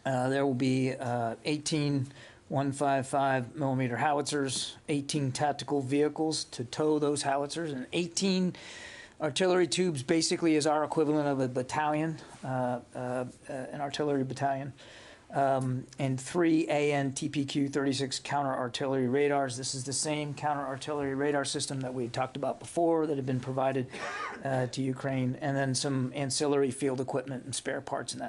There will be 18 155 millimeter howitzers, 18 tactical vehicles to tow those howitzers, and 18 artillery tubes basically is our equivalent of a battalion, an artillery battalion, and 3 AN-TPQ-36 counter-artillery radars. This is the same counter-artillery radar system that we talked about before that had been provided to Ukraine, and then some ancillary field equipment and spare parts and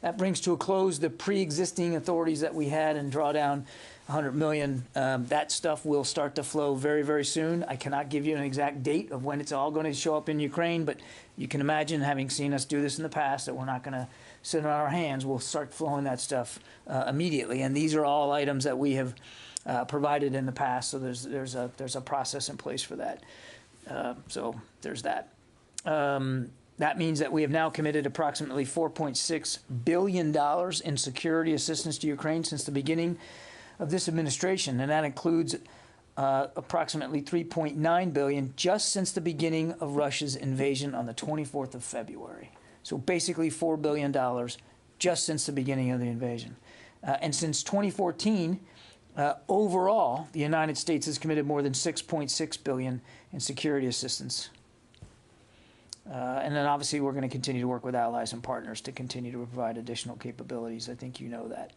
that brings to a close the pre-existing authorities that we had and draw down $100 million. That stuff will start to flow very, very soon. I cannot give you an exact date of when it's all going to show up in Ukraine, but you can imagine, having seen us do this in the past, that we're not going to sit on our hands. We'll start flowing that stuff immediately. And these are all items that we have provided in the past, so there's a process in place for that. So there's that. That means that we have now committed approximately $4.6 billion in security assistance to Ukraine since the beginning of this administration, and that includes approximately $3.9 billion just since the beginning of Russia's invasion on the 24th of February. So basically $4 billion just since the beginning of the invasion. And since 2014, overall, the United States has committed more than $6.6 billion in security assistance. And then obviously we're going to continue to work with allies and partners to continue to provide additional capabilities. I think you know that.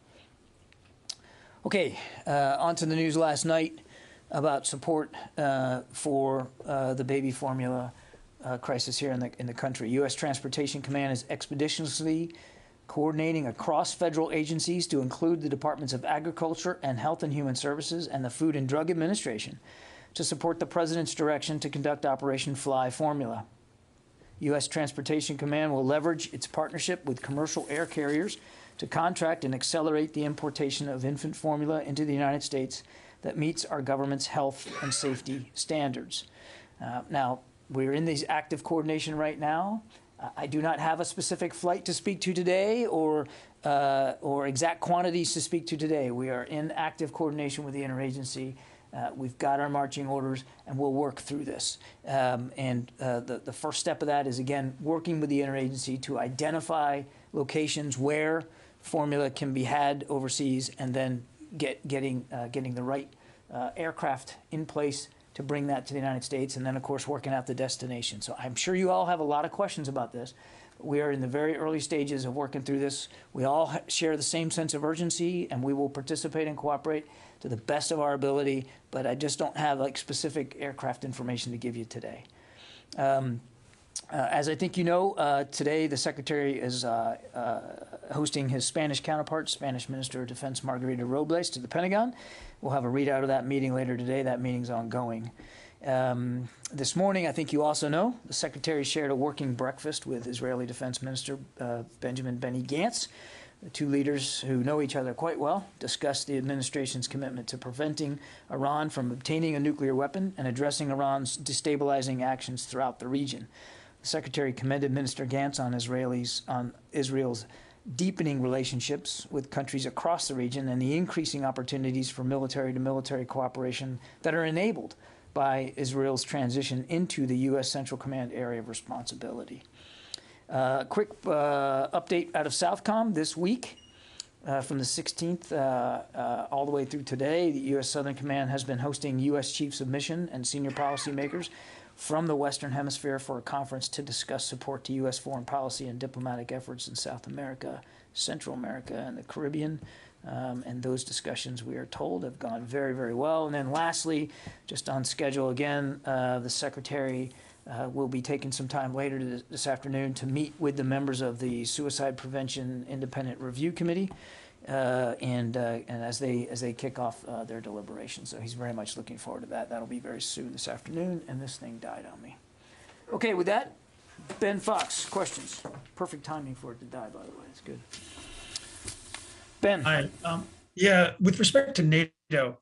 Okay, on to the news last night about support for the baby formula crisis here in the country. U.S. Transportation Command is expeditiously coordinating across federal agencies to include the Departments of Agriculture and Health and Human Services and the Food and Drug Administration to support the President's direction to conduct Operation Fly Formula. U.S. Transportation Command will leverage its partnership with commercial air carriers to contract and accelerate the importation of infant formula into the United States that meets our government's health and safety standards. Now, we're in these active coordination right now. I do not have a specific flight to speak to today or exact quantities to speak to today. We are in active coordination with the interagency. We've got our marching orders, and we'll work through this. The first step of that is, again, working with the interagency to identify locations where formula can be had overseas, and then getting the right aircraft in place to bring that to the United States, and then, of course, working out the destination. So I'm sure you all have a lot of questions about this. We are in the very early stages of working through this. We all share the same sense of urgency, and we will participate and cooperate to the best of our ability, but I just don't have like specific aircraft information to give you today. As I think you know, today the Secretary is hosting his Spanish counterpart, Spanish Minister of Defense Margarita Robles, to the Pentagon. We'll have a readout of that meeting later today. That meeting's ongoing. This morning, I think you also know, the Secretary shared a working breakfast with Israeli Defense Minister Benjamin Benny Gantz. The two leaders, who know each other quite well, discussed the administration's commitment to preventing Iran from obtaining a nuclear weapon and addressing Iran's destabilizing actions throughout the region. The Secretary commended Minister Gantz on Israel's deepening relationships with countries across the region and the increasing opportunities for military-to-military cooperation that are enabled by Israel's transition into the U.S. Central Command area of responsibility. Quick update out of Southcom this week. From the 16th all the way through today, the U.S. Southern Command has been hosting U.S. chiefs of mission and senior policymakers from the Western Hemisphere for a conference to discuss support to U.S. foreign policy and diplomatic efforts in South America, Central America, and the Caribbean. And those discussions, we are told, have gone very, very well. And then lastly, just on schedule again, the Secretary will be taking some time later this afternoon to meet with the members of the Suicide Prevention Independent Review Committee, and as they kick off their deliberations. So he's very much looking forward to that. That'll be very soon this afternoon, and this thing died on me. Okay, with that, Ben Fox, questions. Perfect timing for it to die, by the way. It's good. Ben. Hi. Yeah, with respect to NATO,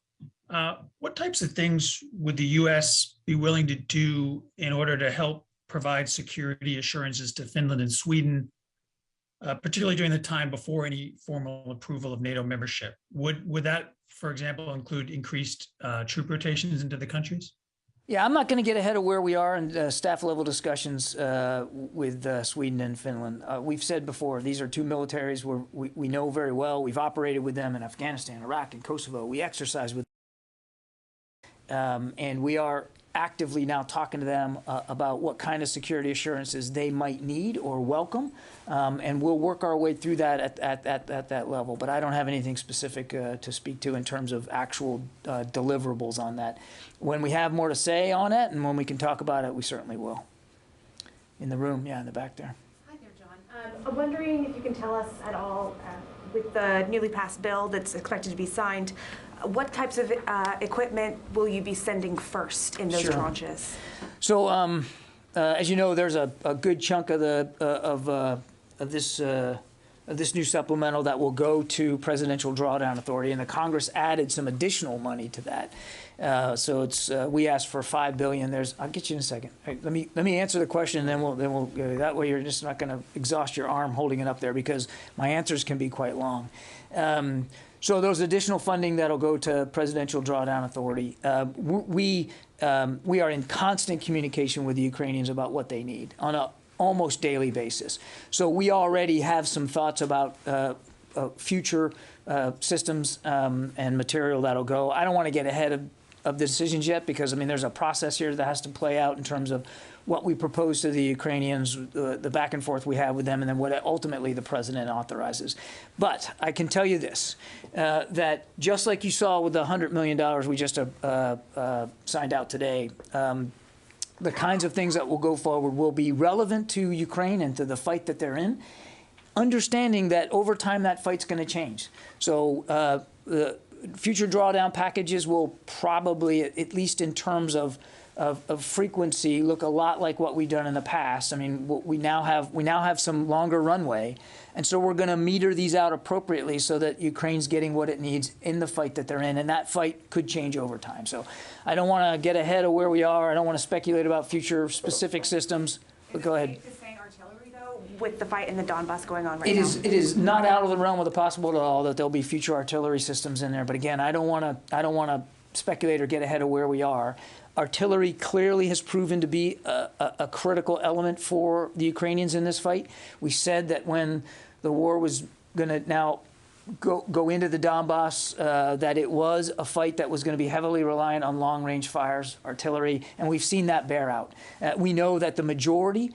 what types of things would the U.S. be willing to do in order to help provide security assurances to Finland and Sweden, particularly during the time before any formal approval of NATO membership? Would that, for example, include increased troop rotations into the countries? Yeah, I'm not going to get ahead of where we are in staff level discussions with Sweden and Finland. We've said before, these are two militaries we know very well. We've operated with them in Afghanistan, Iraq, and Kosovo. We exercise with them. And we are actively now talking to them about what kind of security assurances they might need or welcome. And we'll work our way through that at that level. But I don't have anything specific to speak to in terms of actual deliverables on that. When we have more to say on it and when we can talk about it, we certainly will. In the room, yeah, in the back there. Hi there, John. I'm wondering if you can tell us at all, with the newly passed bill that's expected to be signed, what types of equipment will you be sending first in those tranches? So, as you know, there's a good chunk of this new supplemental that will go to Presidential Drawdown Authority, and the Congress added some additional money to that. So it's we asked for $5 billion. I'll get you in a second. Right, let me answer the question, and then we'll that way you're just not going to exhaust your arm holding it up there because my answers can be quite long. So those additional funding that'll go to Presidential Drawdown Authority, we are in constant communication with the Ukrainians about what they need on a almost daily basis. So we already have some thoughts about future systems and material that'll go. I don't want to get ahead of the decisions yet because, I mean, there's a process here that has to play out in terms of what we propose to the Ukrainians, the back and forth we have with them, and then what ultimately the president authorizes. But I can tell you this, that just like you saw with the $100 million we just signed out today, the kinds of things that will go forward will be relevant to Ukraine and to the fight that they're in, understanding that over time that fight's going to change. So the future drawdown packages will probably, at least in terms of frequency, look a lot like what we've done in the past. I mean, we now have some longer runway, and so we're going to meter these out appropriately so that Ukraine's getting what it needs in the fight that they're in, and that fight could change over time. So I don't want to get ahead of where we are. I don't want to speculate about future specific systems. But go ahead. Is it safe to say artillery, though, with the fight in the Donbass going on right now? It is not out of the realm of the possible at all that there'll be future artillery systems in there. But again, I don't want to speculate or get ahead of where we are. Artillery clearly has proven to be a critical element for the Ukrainians in this fight. We said that when the war was going to now go into the Donbass, that it was a fight that was going to be heavily reliant on long-range fires, artillery, and we've seen that bear out. We know that the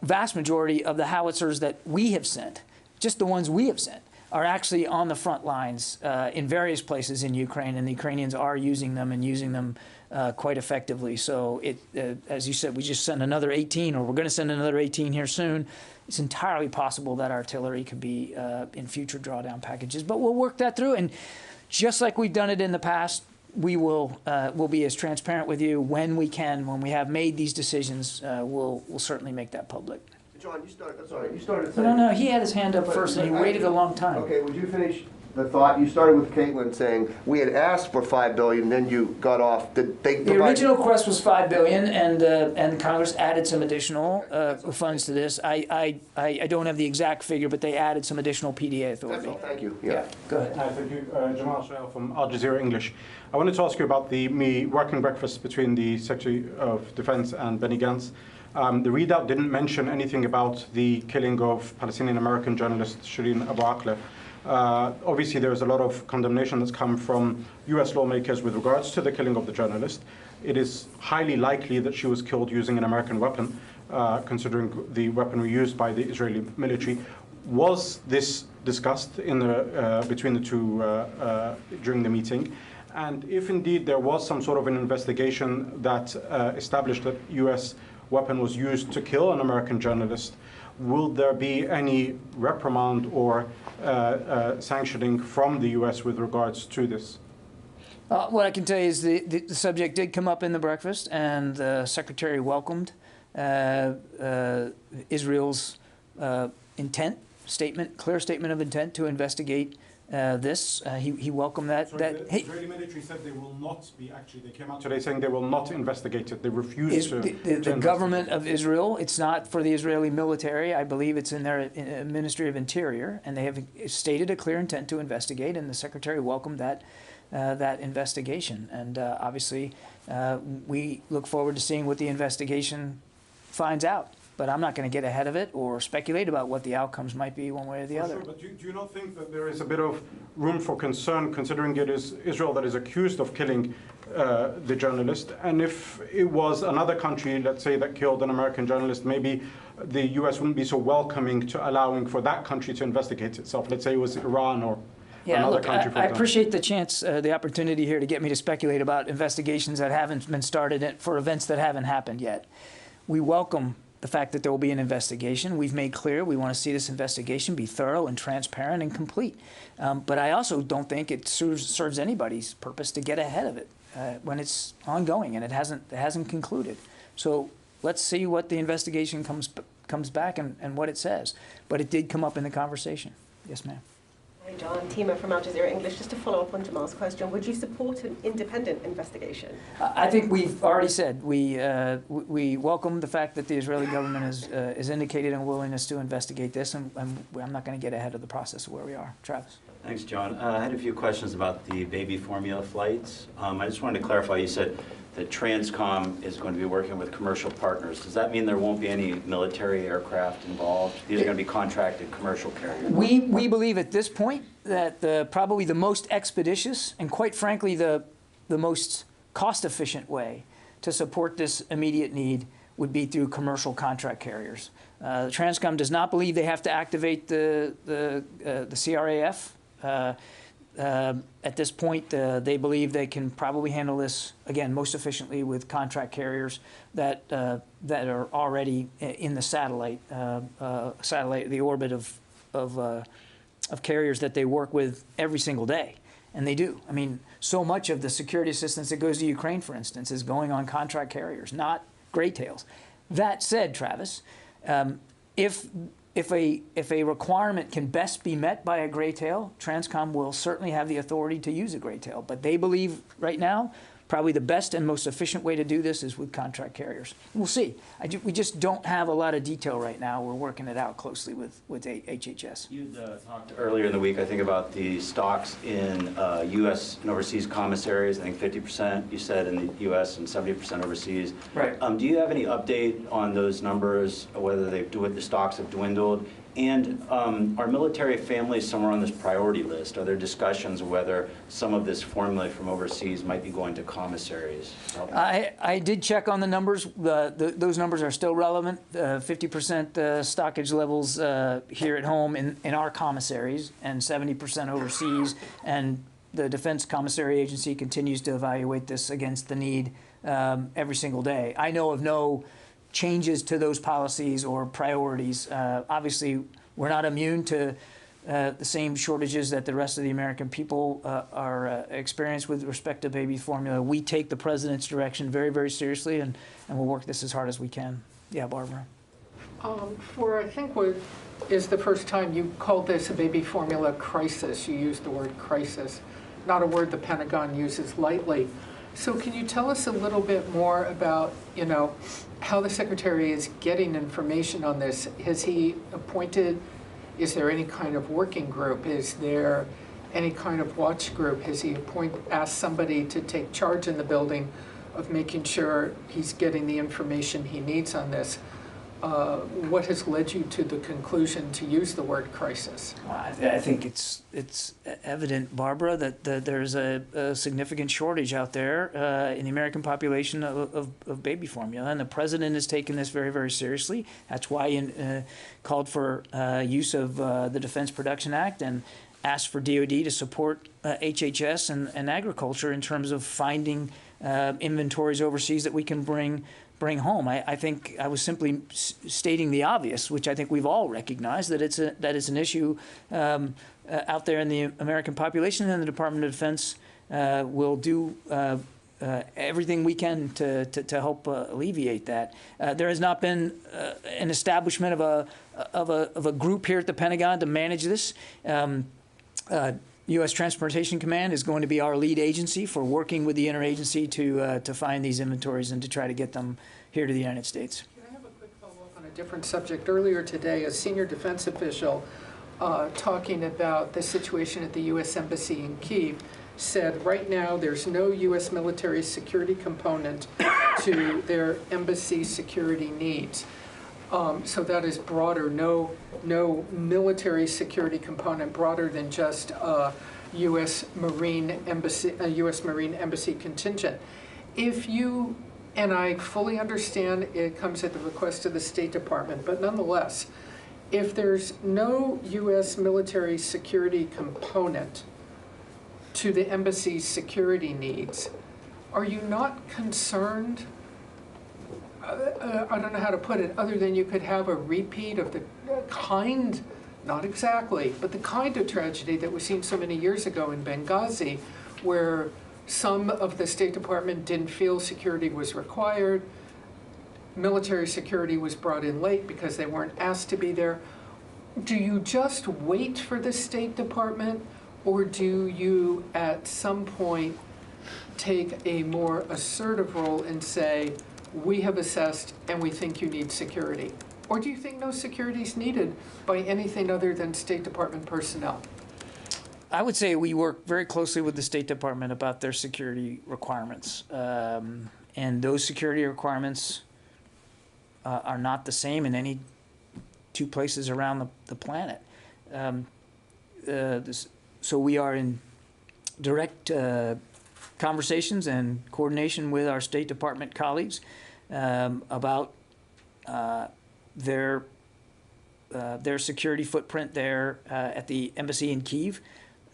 vast majority of the howitzers that we have sent, just the ones we have sent, are actually on the front lines in various places in Ukraine, and the Ukrainians are using them and using them quite effectively. So as you said, we just sent another 18, or we're going to send another 18 here soon. It's entirely possible that artillery could be in future drawdown packages, but we'll work that through. And just like we've done it in the past, we'll be as transparent with you when we can. When we have made these decisions, we'll certainly make that public. John, you started saying... No, he had his hand up first, and he waited a long time. Okay, would you finish the thought? You started with Caitlin saying we had asked for $5 billion, then you got off. Did they the original request was $5 billion, and Congress added some additional funds to this. I don't have the exact figure, but they added some additional PDA authority. Thank you. Yeah, go ahead. Hi, thank you. Jamal Shael from Al Jazeera English. I wanted to ask you about the working breakfast between the Secretary of Defense and Benny Gantz. The readout didn't mention anything about the killing of Palestinian-American journalist Shireen Abu Akleh. Obviously, there is a lot of condemnation that's come from U.S. lawmakers with regards to the killing of the journalist. It is highly likely that she was killed using an American weapon, considering the weaponry used by the Israeli military. Was this discussed between the two during the meeting? And if indeed there was some sort of an investigation that established that U.S. weapon was used to kill an American journalist, will there be any reprimand or sanctioning from the U.S. with regards to this? What I can tell you is the subject did come up in the breakfast, and the Secretary welcomed Israel's clear statement of intent to investigate this. He welcomed that. Sorry, the Israeli military said they will not be, actually, they came out today saying they will not investigate it. They refuse to the government of Israel, it's not for the Israeli military. I believe it's in their Ministry of Interior, and they have stated a clear intent to investigate, and the Secretary welcomed that investigation. And obviously, we look forward to seeing what the investigation finds out. But I'm not going to get ahead of it or speculate about what the outcomes might be one way or the other. Sure, but do you not think that there is a bit of room for concern, considering it is Israel that is accused of killing the journalist? And if it was another country, let's say, that killed an American journalist, maybe the U.S. wouldn't be so welcoming to allowing for that country to investigate itself. Let's say it was Iran or another country, for I example. appreciate the chance, the opportunity here to get me to speculate about investigations that haven't been started for events that haven't happened yet. We welcome the fact that there will be an investigation. We've made clear we want to see this investigation be thorough and transparent and complete. But I also don't think it serves anybody's purpose to get ahead of it when it's ongoing and it hasn't concluded. So let's see what the investigation comes back and what it says. But it did come up in the conversation. Yes, ma'am. Hi, John. Tima from Al Jazeera English. Just to follow up on Jamal's question, would you support an independent investigation? I think we've already said we welcome the fact that the Israeli government has indicated a willingness to investigate this, and I'm not going to get ahead of the process of where we are. Travis. Thanks, John. I had a few questions about the baby formula flights. I just wanted to clarify, you said that Transcom is going to be working with commercial partners. Does that mean there won't be any military aircraft involved? These are going to be contracted commercial carriers? We believe at this point that probably the most expeditious and, quite frankly, the most cost-efficient way to support this immediate need would be through commercial contract carriers. Transcom does not believe they have to activate the CRAF. At this point, they believe they can probably handle this, again, most efficiently with contract carriers that are already in the satellite, the orbit of carriers that they work with every single day. And they do. I mean, so much of the security assistance that goes to Ukraine, for instance, is going on contract carriers, not gray tails. That said, Travis, if a requirement can best be met by a gray tail, Transcom will certainly have the authority to use a gray tail. But they believe right now probably the best and most efficient way to do this is with contract carriers. We'll see. We just don't have a lot of detail right now. We're working it out closely with HHS. You talked earlier in the week, I think, about the stocks in U.S. and overseas commissaries. I think 50% you said in the U.S. and 70% overseas. Right. Do you have any update on those numbers, whether the stocks have dwindled? And are military families somewhere on this priority list? Are there discussions whether some of this formula from overseas might be going to commissaries? I did check on the numbers. Those numbers are still relevant. 50% stockage levels here at home in our commissaries and 70% overseas. And the Defense Commissary Agency continues to evaluate this against the need every single day. I know of no changes to those policies or priorities. Obviously, we're not immune to the same shortages that the rest of the American people are experienced with respect to baby formula. We take the president's direction very, very seriously, and we'll work this as hard as we can. Yeah, Barbara. I think what is the first time you called this a baby formula crisis. You used the word crisis, not a word the Pentagon uses lightly. So can you tell us a little bit more about, how the Secretary is getting information on this? Has he appointed, is there any kind of working group? Is there any kind of watch group? Has he asked somebody to take charge in the building of making sure he's getting the information he needs on this? What has led you to the conclusion to use the word crisis? I think it's evident, Barbara, that there's a significant shortage out there in the American population of baby formula, and the president has taken this very, very seriously. That's why he called for use of the Defense Production Act and asked for DOD to support HHS and agriculture in terms of finding inventories overseas that we can bring home. I think I was simply stating the obvious, which I think we've all recognized, that it's an issue out there in the American population, and the Department of Defense will do everything we can to help alleviate that. There has not been an establishment of a group here at the Pentagon to manage this. U.S. Transportation Command is going to be our lead agency for working with the interagency to find these inventories and to try to get them here to the United States. Can I have a quick follow-up on a different subject? Earlier today, a senior defense official talking about the situation at the U.S. Embassy in Kyiv said right now there's no U.S. military security component to their embassy security needs. So that is broader, no military security component broader than just a U.S. Marine embassy contingent. If you, and I fully understand it comes at the request of the State Department, but nonetheless, if there's no U.S. military security component to the embassy's security needs, are you not concerned? I don't know how to put it, other than you could have a repeat of the kind, not exactly, but the kind of tragedy that was seen so many years ago in Benghazi, where some of the State Department didn't feel security was required. Military security was brought in late because they weren't asked to be there. Do you just wait for the State Department, or do you at some point take a more assertive role and say, we have assessed and we think you need security? Or do you think no security is needed by anything other than State Department personnel? I would say we work very closely with the State Department about their security requirements. And those security requirements are not the same in any two places around the planet. So we are in direct conversations and coordination with our State Department colleagues about their security footprint there at the embassy in Kyiv.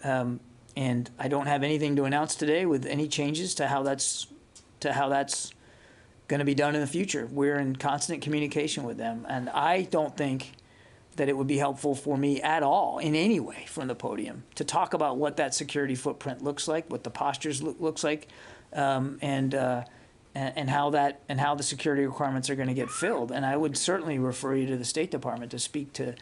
And I don't have anything to announce today with any changes to how that's going to be done in the future. We're in constant communication with them, and I don't think that it would be helpful for me at all in any way from the podium to talk about what that security footprint looks like, what the postures looks like, and how the security requirements are going to get filled. And I would certainly refer you to the State Department to speak to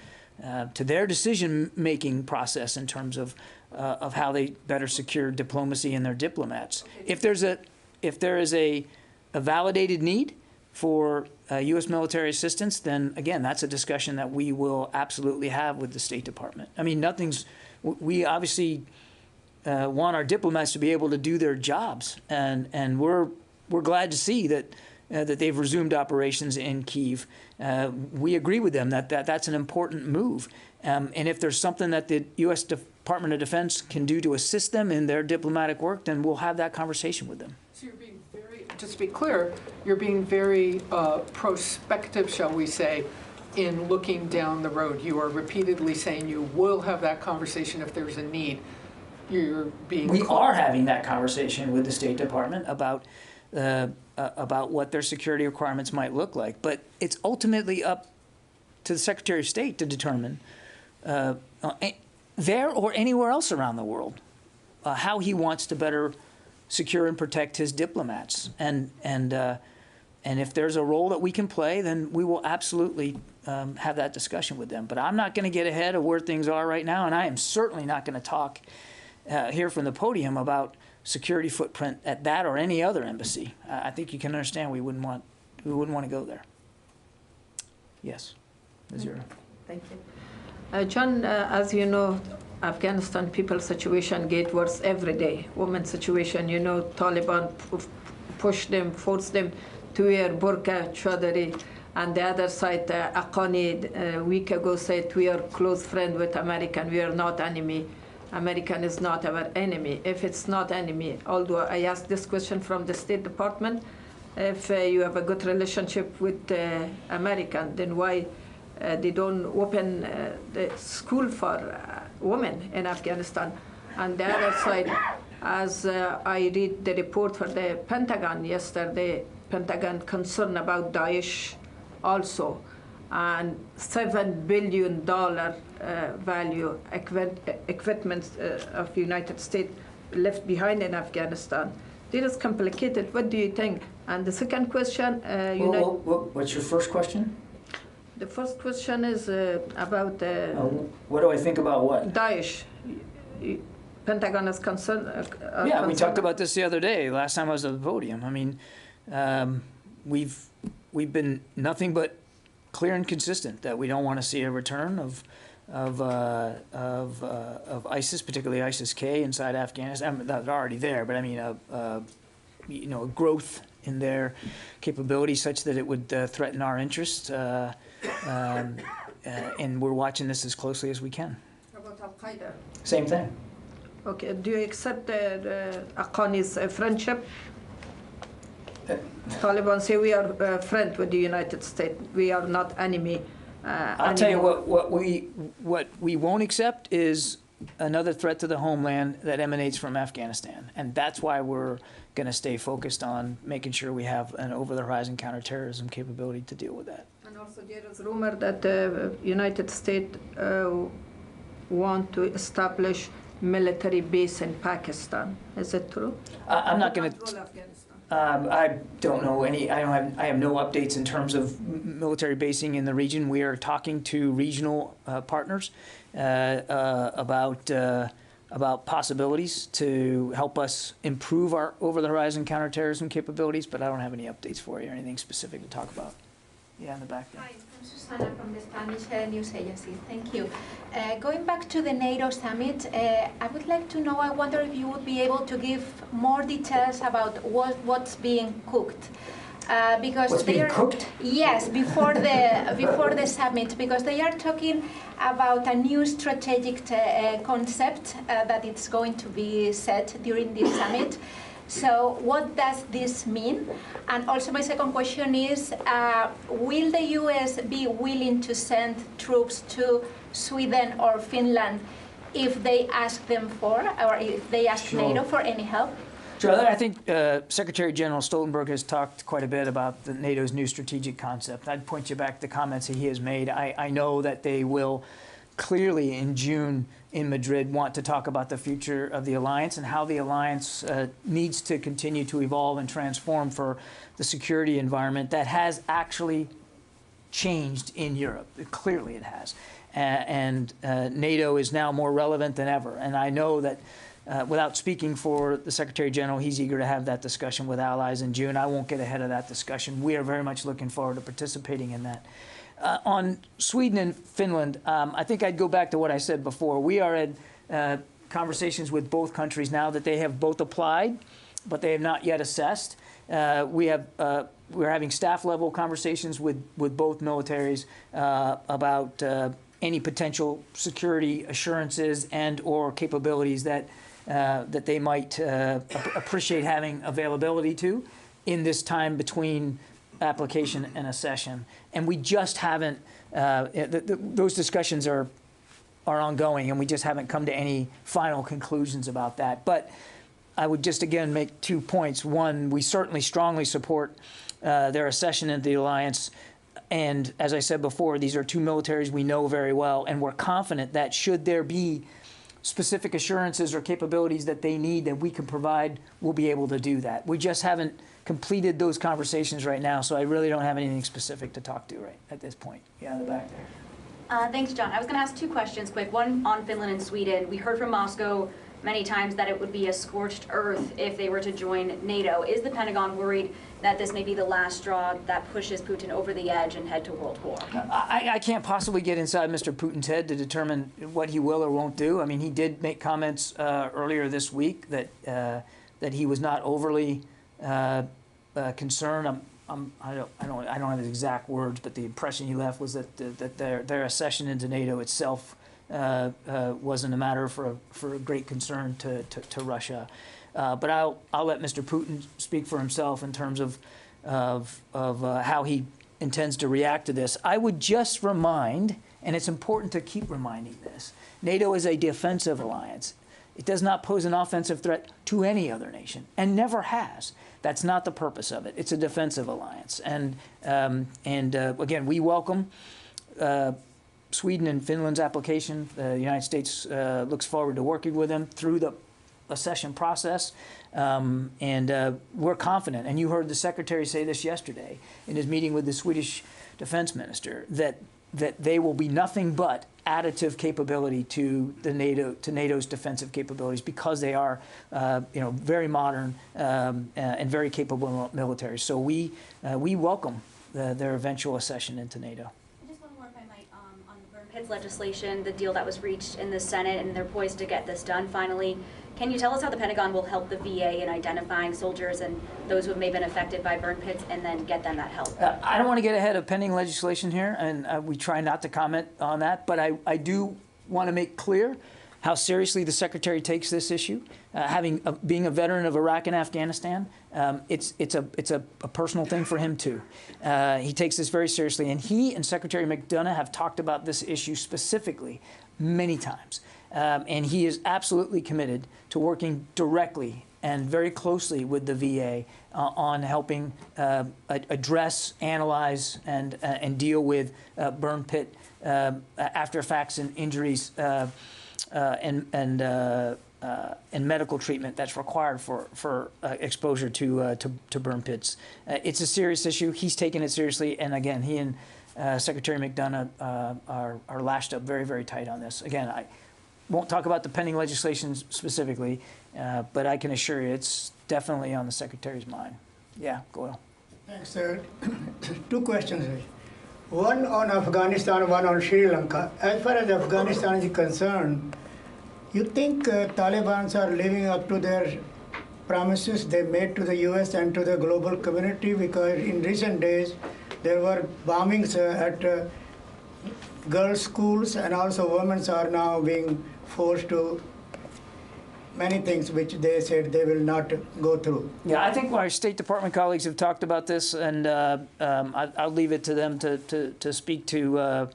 their decision-making process in terms of how they better secure diplomacy and their diplomats. If there is a validated need for U.S. military assistance, then again, that's a discussion that we will absolutely have with the State Department. I mean, we obviously want our diplomats to be able to do their jobs, and we're glad to see that they've resumed operations in Kyiv. We agree with them that that's an important move. And if there's something that the U.S. Department of Defense can do to assist them in their diplomatic work, then we'll have that conversation with them. So you're being very, just to be clear, you're being very prospective, shall we say, in looking down the road. You are repeatedly saying you will have that conversation if there's a need. We are having that conversation with the State Department about what their security requirements might look like. But it's ultimately up to the Secretary of State to determine there or anywhere else around the world how he wants to better secure and protect his diplomats. And if there's a role that we can play, then we will absolutely have that discussion with them. But I'm not going to get ahead of where things are right now, and I am certainly not going to talk here from the podium about security footprint at that or any other embassy. I think you can understand we wouldn't want to go there. Yes, Missouri. Thank you. John, as you know, Afghanistan people's situation get worse every day. Women's situation, you know, Taliban push them, force them to wear burqa, chadari, and the other side, Aqani, a week ago said we are close friend with American, we are not enemy. American is not our enemy. If it's not enemy, although I asked this question from the State Department, if you have a good relationship with American, then why they don't open the school for women in Afghanistan? And the other side, as I read the report for the Pentagon yesterday, Pentagon concerned about Daesh also, and $7 billion value equipment of United States left behind in Afghanistan. This is complicated. What do you think? And the second question, what's your first question? The first question is about what do I think about what? Daesh. Pentagon is concerned. Yeah, we talked about this the other day. Last time I was at the podium. I mean, we've been nothing but clear and consistent that we don't want to see a return of of ISIS, particularly ISIS-K inside Afghanistan. I mean, that's already there, but I mean, you know, a growth in their capabilities such that it would threaten our interests. And we're watching this as closely as we can. How about Al-Qaeda? Same thing. Okay, do you accept the Afghani's friendship? Taliban say we are friends with the United States. We are not enemy. I'll tell you what we won't accept is another threat to the homeland that emanates from Afghanistan, and that's why we're going to stay focused on making sure we have an over-the-horizon counterterrorism capability to deal with that. And also there is rumor that the United States want to establish military base in Pakistan. Is it true? I'm not going to. I don't know any. I have no updates in terms of military basing in the region. We are talking to regional partners about possibilities to help us improve our over-the-horizon counterterrorism capabilities. But I don't have any updates for you or anything specific to talk about. Yeah, in the back there. Hi, I'm Susana from the Spanish news agency. Thank you. Going back to the NATO summit, I would like to know, I wonder if you would be able to give more details about what's being cooked. Because what's being cooked? Yes, before the summit, because they are talking about a new strategic concept that it's going to be set during this summit. So what does this mean? And also my second question is, will the US be willing to send troops to Sweden or Finland if they ask them for, or if they ask NATO for any help? Sure. I think Secretary General Stoltenberg has talked quite a bit about NATO's new strategic concept. I'd point you back to the comments that he has made. I know that they will clearly in June in Madrid want to talk about the future of the alliance and how the alliance needs to continue to evolve and transform for the security environment that has actually changed in Europe. Clearly it has. And NATO is now more relevant than ever. And I know that without speaking for the Secretary General, he's eager to have that discussion with allies in June. I won't get ahead of that discussion. We are very much looking forward to participating in that. On Sweden and Finland, I think I'd go back to what I said before. We are at conversations with both countries now that they have both applied, but they have not yet assessed. We're having staff-level conversations with both militaries about any potential security assurances and/or capabilities that they might appreciate having availability to in this time between application and accession. And we just haven't, those discussions are ongoing, and we just haven't come to any final conclusions about that. But I would just again make 2 points. One, we certainly strongly support their accession into the alliance. And as I said before, these are two militaries we know very well, and we're confident that should there be specific assurances or capabilities that they need that we can provide, we'll be able to do that. We just haven't completed those conversations right now, so I really don't have anything specific to talk to right at this point. Yeah, in the back there. Thanks, John. I was going to ask 2 questions quick. One on Finland and Sweden. We heard from Moscow many times that it would be a scorched earth if they were to join NATO. Is the Pentagon worried that this may be the last straw that pushes Putin over the edge and head to world war? I can't possibly get inside Mr. Putin's head to determine what he will or won't do. I mean, he did make comments earlier this week that that he was not overly concerned. I don't have his exact words, but the impression he left was that their accession into NATO itself wasn't a matter for a great concern to Russia. But I'll let Mr. Putin speak for himself in terms of how he intends to react to this. I would just remind, and it's important to keep reminding this, NATO is a defensive alliance. It does not pose an offensive threat to any other nation, and never has. That's not the purpose of it. It's a defensive alliance. And again, we welcome Sweden and Finland's application. The United States looks forward to working with them through the accession process. We're confident, and you heard the Secretary say this yesterday in his meeting with the Swedish Defense Minister, that they will be nothing but additive capability to NATO's defensive capabilities, because they are very modern and very capable military. So we welcome their eventual accession into NATO. Just one more, if I might, on Pitts legislation, the deal that was reached in the Senate, and they're poised to get this done finally. Can you tell us how the Pentagon will help the VA in identifying soldiers and those who may have been affected by burn pits and then get them that help? I don't want to get ahead of pending legislation here, and we try not to comment on that, but I do want to make clear how seriously the Secretary takes this issue. Being a veteran of Iraq and Afghanistan, it's a personal thing for him too. He takes this very seriously, and he and Secretary McDonough have talked about this issue specifically many times. And he is absolutely committed to working directly and very closely with the VA on helping address, analyze, and deal with burn pit after effects and injuries and medical treatment that's required for exposure to burn pits. It's a serious issue. He's taken it seriously, and again, he and Secretary McDonough are lashed up very, very tight on this. Again, I won't talk about the pending legislation specifically, but I can assure you it's definitely on the Secretary's mind. Yeah, Goyle. Thanks, sir. Two questions. One on Afghanistan, one on Sri Lanka. As far as Afghanistan is concerned, you think Taliban are living up to their promises they made to the US and to the global community? Because in recent days, there were bombings at girls' schools, and also women are now being forced to many things which they said they will not go through. Yeah, I think our State Department colleagues have talked about this, and I'll leave it to them to speak to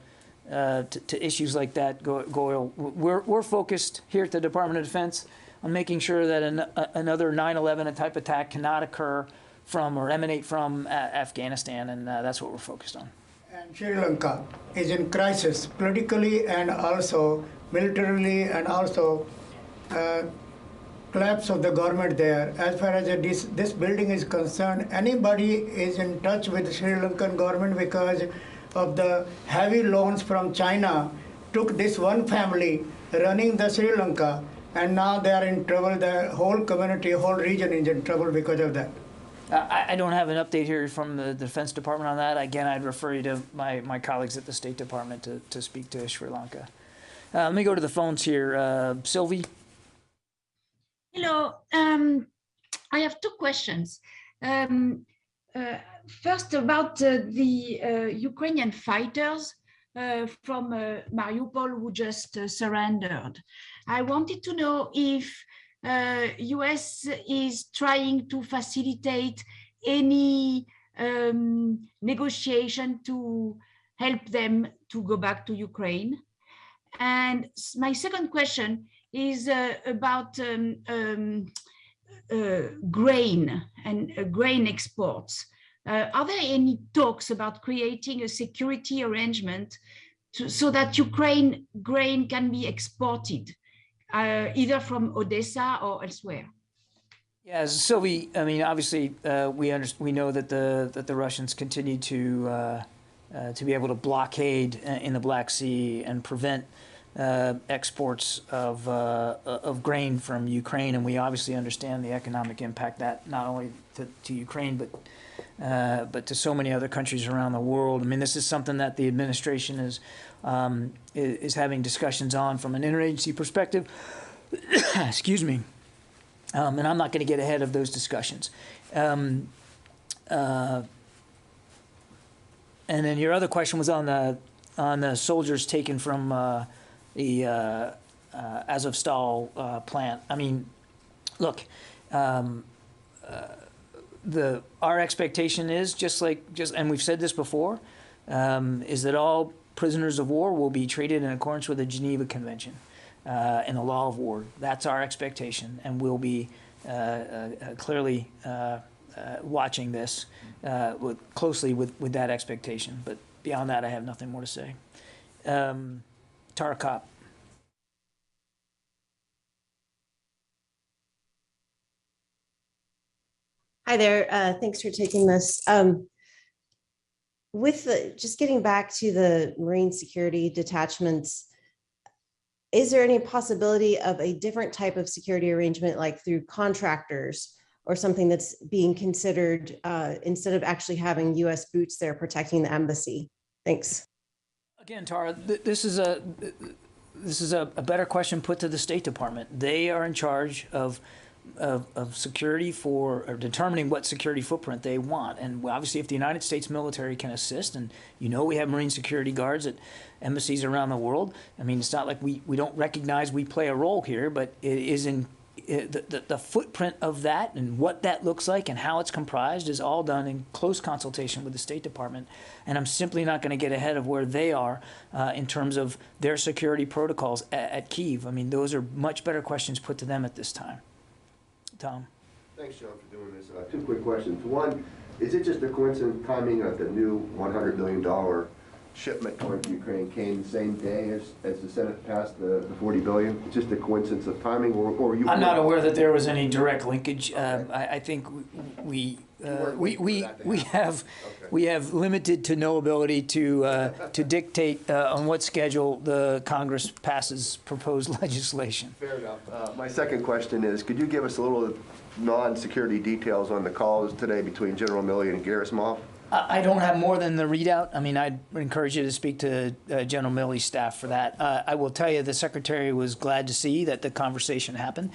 issues like that, Goyle. We're focused here at the Department of Defense on making sure that another 9/11 type attack cannot occur from or emanate from Afghanistan, and that's what we're focused on. And Sri Lanka is in crisis politically and also militarily, and also collapse of the government there. As far as this building is concerned, anybody is in touch with the Sri Lankan government because of the heavy loans from China took this one family running the Sri Lanka, and now they are in trouble. The whole community, whole region is in trouble because of that. I don't have an update here from the Defense Department on that. Again, I'd refer you to my colleagues at the State Department to speak to Sri Lanka. Let me go to the phones here. Sylvie? Hello. I have two questions. First, about the Ukrainian fighters from Mariupol who just surrendered. I wanted to know if US is trying to facilitate any negotiation to help them to go back to Ukraine. And my second question is about grain and grain exports. Are there any talks about creating a security arrangement so that Ukraine grain can be exported, either from Odessa or elsewhere? Yeah, Sylvie, I mean, obviously, we know that the Russians continue to be able to blockade in the Black Sea and prevent exports of grain from Ukraine, and we obviously understand the economic impact that not only to Ukraine but to so many other countries around the world. I mean, this is something that the administration is having discussions on from an interagency perspective. Excuse me. And I'm not going to get ahead of those discussions. And then your other question was on the soldiers taken from the Azovstal plant. I mean, look, our expectation is and we've said this before, is that all prisoners of war will be treated in accordance with the Geneva Convention and the law of war. That's our expectation, and we'll be clearly watching this closely with that expectation. But beyond that, I have nothing more to say. Tara Kopp. Hi there. Thanks for taking this. Just getting back to the Marine security detachments, is there any possibility of a different type of security arrangement, like through contractors or something that's being considered instead of actually having US boots there protecting the embassy? Thanks. Again, Tara, this is a better question put to the State Department. They are in charge of security or determining what security footprint they want. And obviously, if the United States military can assist, and we have Marine security guards at embassies around the world. I mean, it's not like we don't recognize we play a role here, but it is in the footprint of that and what that looks like and how it's comprised is all done in close consultation with the State Department. And I'm simply not going to get ahead of where they are in terms of their security protocols at Kyiv. I mean, those are much better questions put to them at this time. Tom. Thanks, John, for doing this. Two quick questions. One, is it just a coincident timing of the new $100 million shipment going to Ukraine came the same day as the Senate passed the $40 billion? It's just a coincidence of timing, or you? I'm not aware that there was any direct linkage. I think we have limited to no ability to dictate on what schedule the Congress passes proposed legislation. Fair enough. My second question is, could you give us a little non-security details on the calls today between General Milley and Gerasimov? I don't have more than the readout. I mean, I'd encourage you to speak to General Milley's staff for that. I will tell you the Secretary was glad to see that the conversation happened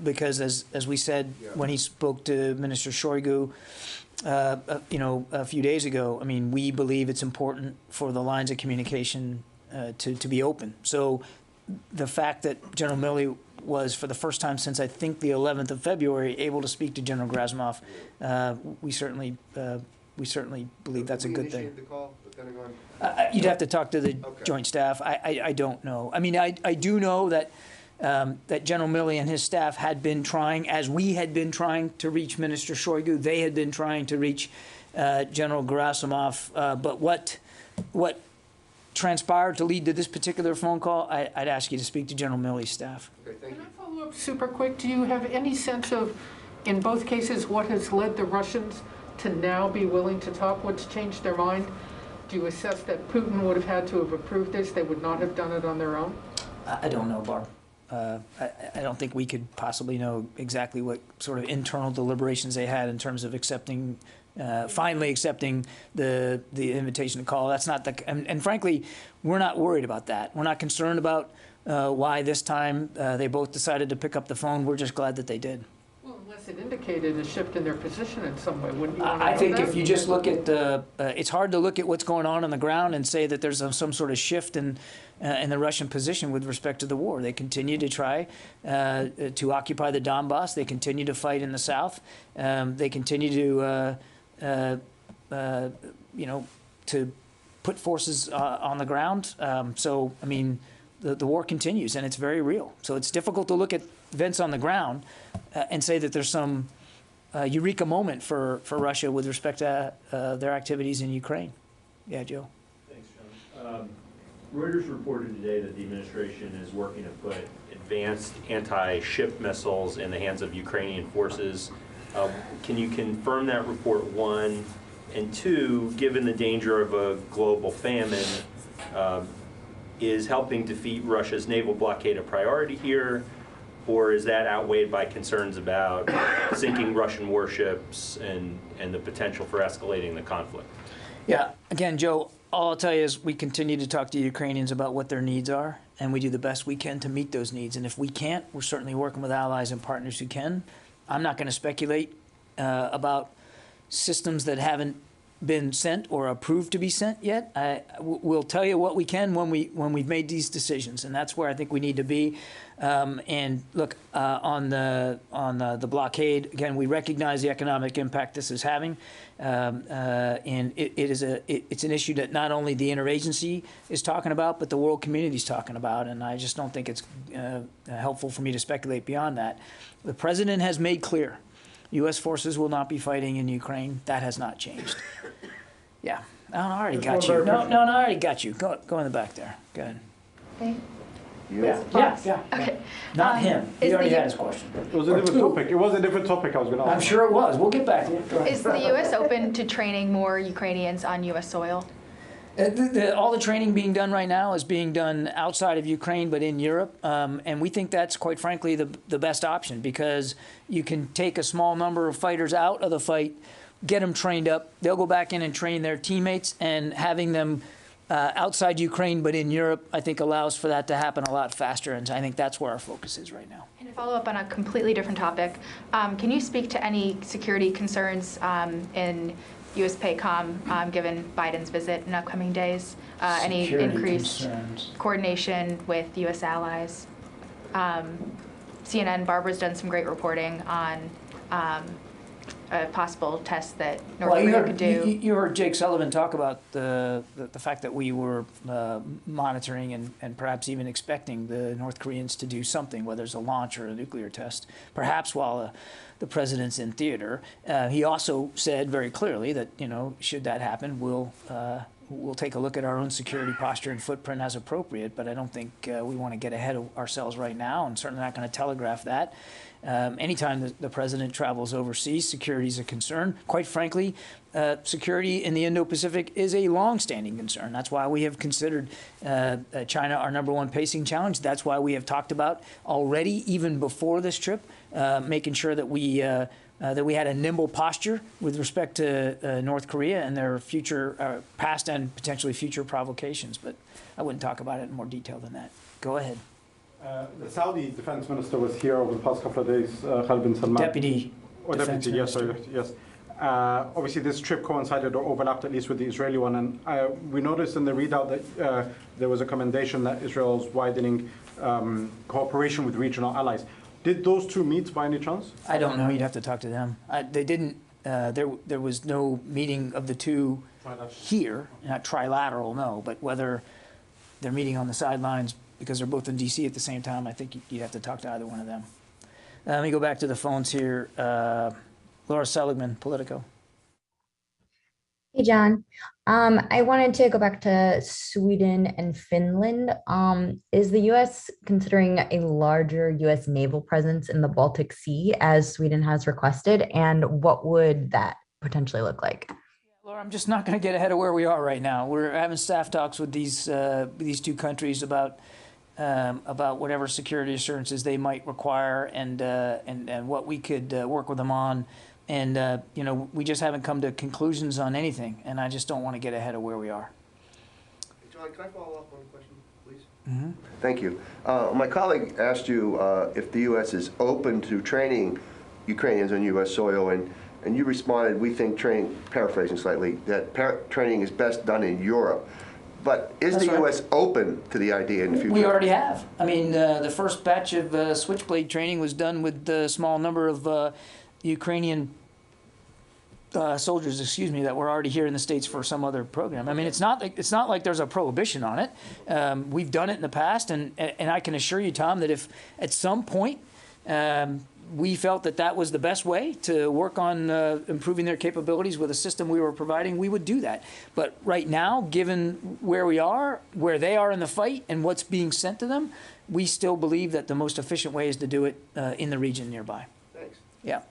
because, as we said when he spoke to Minister Shoigu, a few days ago, I mean, we believe it's important for the lines of communication to be open. So the fact that General Milley was, for the first time since I think the 11th of February, able to speak to General Gerasimov, we certainly believe that's a good thing. The call, the Pentagon? You'd have to talk to the Joint Staff. I don't know. I mean, I do know that that General Milley and his staff had been trying, as we had been trying to reach Minister Shoigu, they had been trying to reach General Gerasimov. But what transpired to lead to this particular phone call, I'd ask you to speak to General Milley's staff. Okay, thank you. Can I follow up super quick? Do you have any sense of, in both cases, what has led the Russians to now be willing to talk? What's changed their mind? Do you assess that Putin would have had to have approved this? They would not have done it on their own? I don't know, Barb. I don't think we could possibly know exactly what sort of internal deliberations they had in terms of accepting, finally accepting the invitation to call. That's not the, and frankly, we're not worried about that. We're not concerned about why this time they both decided to pick up the phone. We're just glad that they did. Well, unless it indicated a shift in their position in some way, wouldn't you want to I know think that? if you just look at the, it's hard to look at what's going on the ground and say that there's some sort of shift in the Russian position with respect to the war. They continue to try to occupy the Donbass. They continue to fight in the south. They continue to, to put forces on the ground. So, I mean, the war continues, and it's very real. So it's difficult to look at events on the ground and say that there's some eureka moment for Russia with respect to their activities in Ukraine. Yeah, Joe. Thanks, John. Reuters reported today that the administration is working to put advanced anti-ship missiles in the hands of Ukrainian forces. Can you confirm that report, one? And two, given the danger of a global famine, is helping defeat Russia's naval blockade a priority here? Or is that outweighed by concerns about sinking Russian warships and the potential for escalating the conflict? Yeah, again, Joe, all I'll tell you is we continue to talk to Ukrainians about what their needs are, and we do the best we can to meet those needs. And if we can't, we're certainly working with allies and partners who can. I'm not going to speculate about systems that haven't been sent or approved to be sent yet. We'll tell you what we can when we've made these decisions, and that's where I think we need to be. And look, on the blockade, again, we recognize the economic impact this is having, and it's an issue that not only the interagency is talking about, but the world community is talking about. And I just don't think it's helpful for me to speculate beyond that. The president has made clear U.S. forces will not be fighting in Ukraine. That has not changed. Yeah. I already got you. No, I already got you. Go in the back there. Go ahead. Okay. Yeah. Okay. Not him. He already had his question. It was a different topic. It was a different topic I was going to ask. I'm sure it was. We'll get back to you. Is the U.S. open to training more Ukrainians on U.S. soil? All the training being done right now is being done outside of Ukraine, but in Europe. And we think that's, quite frankly, the best option, because you can take a small number of fighters out of the fight, get them trained up. They'll go back in and train their teammates, and having them outside Ukraine, but in Europe, I think allows for that to happen a lot faster. And I think that's where our focus is right now. And to follow up on a completely different topic, can you speak to any security concerns in U.S. PACOM given Biden's visit in upcoming days? Any Security increased concerns. coordination with U.S. allies? CNN, Barbara's done some great reporting on a possible test that North Korea could do. You heard Jake Sullivan talk about the fact that we were monitoring and perhaps even expecting the North Koreans to do something, whether it's a launch or a nuclear test, perhaps while the president's in theater. He also said very clearly that, should that happen, we'll take a look at our own security posture and footprint as appropriate, but I don't think we want to get ahead of ourselves right now, and certainly not going to telegraph that. Anytime the president travels overseas, security is a concern. Quite frankly, security in the Indo-Pacific is a long-standing concern. That's why we have considered China our #1 pacing challenge. That's why we have talked about already, even before this trip, making sure that we had a nimble posture with respect to North Korea and their future, past and potentially future provocations. But I wouldn't talk about it in more detail than that. Go ahead. The Saudi defense minister was here over the past couple of days, Khalid bin Salman. Deputy Yes, sorry, yes. Obviously, this trip coincided or overlapped at least with the Israeli one, and we noticed in the readout that there was a commendation that Israel's widening cooperation with regional allies. Did those two meet by any chance? I don't know. You'd have to talk to them. They didn't. There was no meeting of the two here, not trilateral, no, but whether they're meeting on the sidelines because they're both in D.C. at the same time, I think you'd have to talk to either one of them. Let me go back to the phones here. Laura Seligman, Politico. Hey, John. I wanted to go back to Sweden and Finland. Is the U.S. considering a larger U.S. naval presence in the Baltic Sea as Sweden has requested? And what would that potentially look like? Laura, I'm just not going to get ahead of where we are right now. We're having staff talks with these two countries about whatever security assurances they might require and what we could work with them on. And, we just haven't come to conclusions on anything, and I just don't want to get ahead of where we are. John, can I follow up on a question, please? Mm-hmm. Thank you. My colleague asked you if the U.S. is open to training Ukrainians on U.S. soil, and you responded, we think training, paraphrasing slightly, that training is best done in Europe. But is the U.S. open to the idea in the future? We already have. I mean, the first batch of Switchblade training was done with a small number of Ukrainian soldiers, that were already here in the States for some other program. I mean, it's not like there's a prohibition on it. We've done it in the past, and I can assure you, Tom, that if at some point we felt that was the best way to work on improving their capabilities with a system we were providing, we would do that. But right now, given where we are, where they are in the fight, and what's being sent to them, we still believe that the most efficient way is to do it in the region nearby. Thanks. Yeah.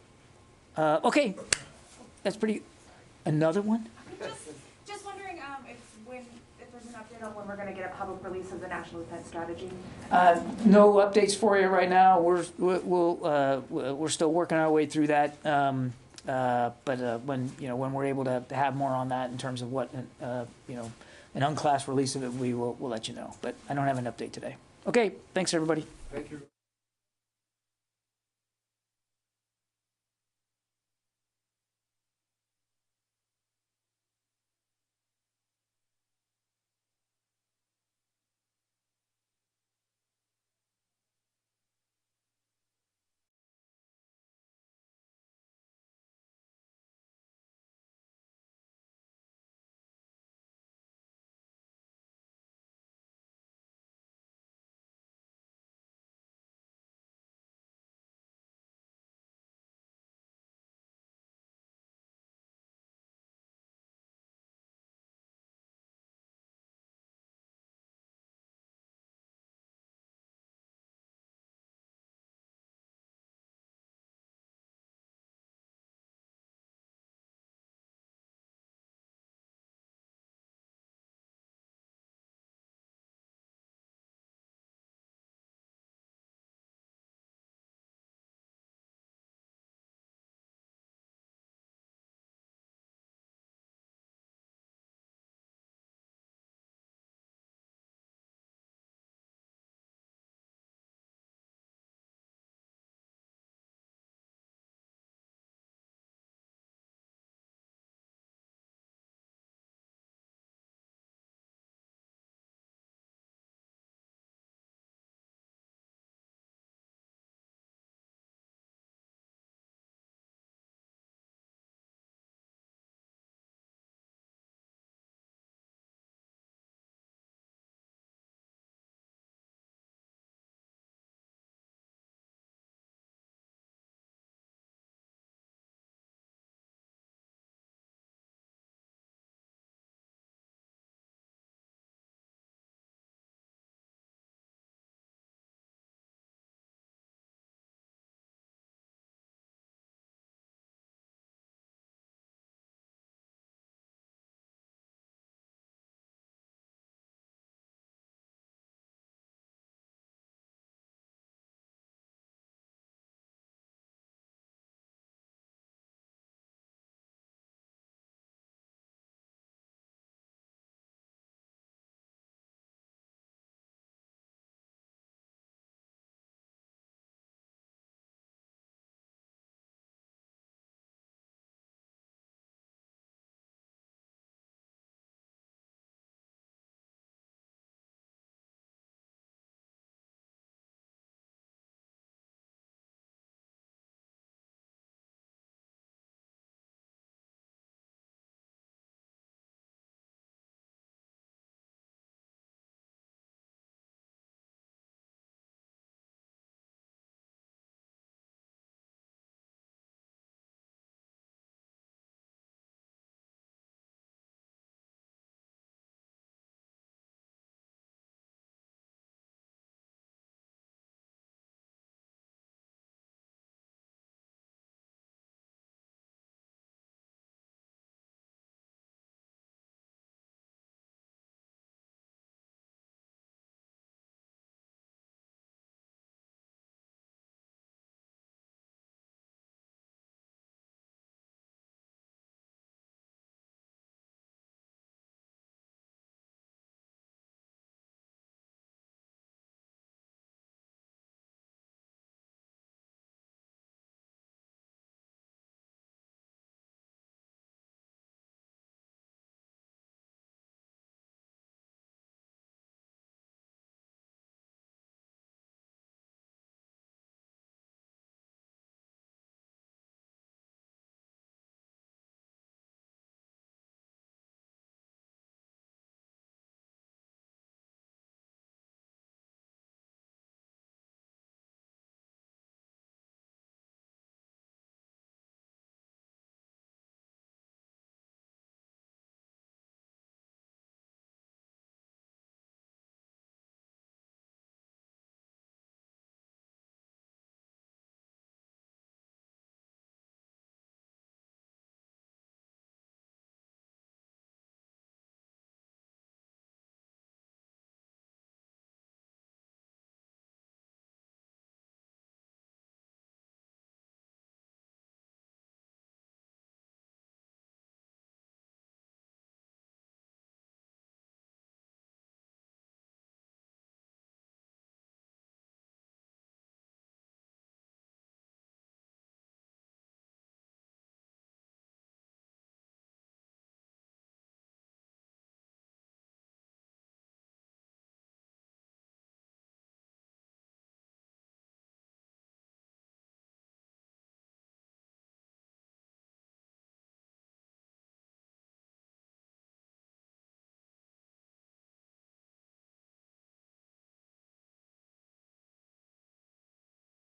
Okay. That's pretty. Another one? Just wondering if there's an update on when we're going to get a public release of the National Defense Strategy. No updates for you right now. We're still working our way through that. But when we're able to have more on that in terms of what an unclassed release of it, we'll let you know. But I don't have an update today. Okay. Thanks everybody. Thank you.